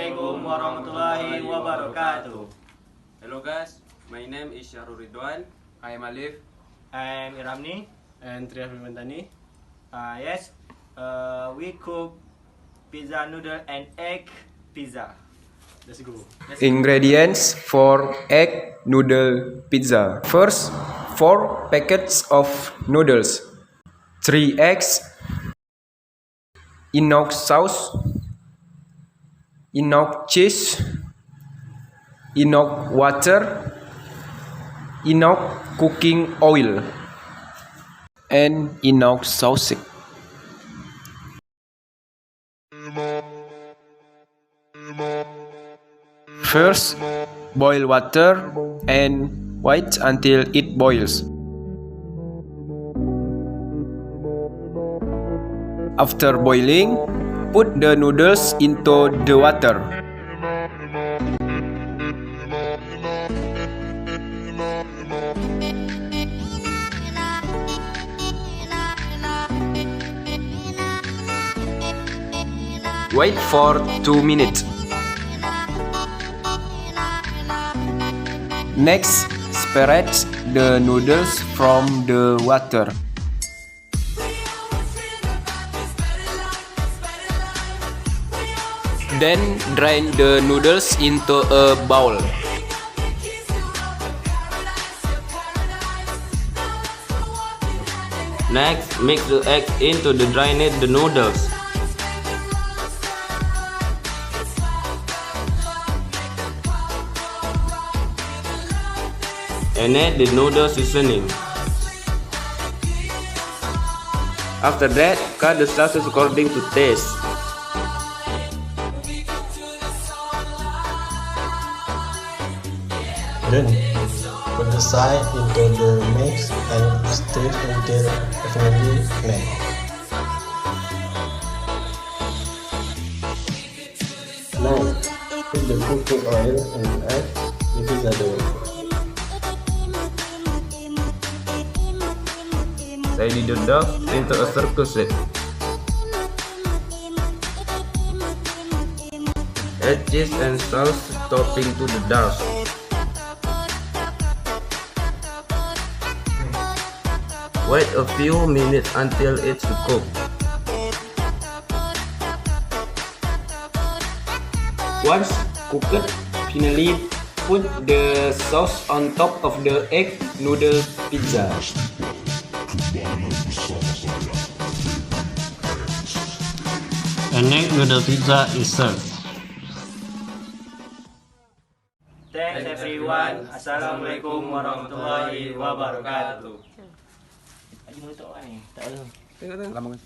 Assalamualaikum warahmatullahi wabarakatuh. Hello guys, my name is Syahrul Ridwan. I am Alif. I am Iramni. And Triafimantani. Yes, we cook pizza, noodle, and egg pizza. Let's go. Ingredients for egg noodle pizza. First, 4 packets of noodles, 3 eggs, enough sauce, enough cheese, enough water, enough cooking oil, and enough sauce. First, boil water and wait until it boils. After boiling, put the noodles into the water. Wait for 2 minutes. Next, separate the noodles from the water. Then drain the noodles into a bowl. Next, mix the eggs into the drained noodles. And add the noodle seasoning. After that, cut the sauces according to taste. Then put the side into the mix and stir until evenly mixed. Now put the cooking oil and add the pizza dough. Ready the dough into a circle shape. Add cheese and sauce topping to the dough. Wait a few minutes until it's cooked. Once cooked, finally put the sauce on top of the egg noodle pizza. An egg noodle pizza is served. Thanks everyone. Assalamualaikum warahmatullahi wabarakatuh. Lagi menutup ni. Tak ada. Lama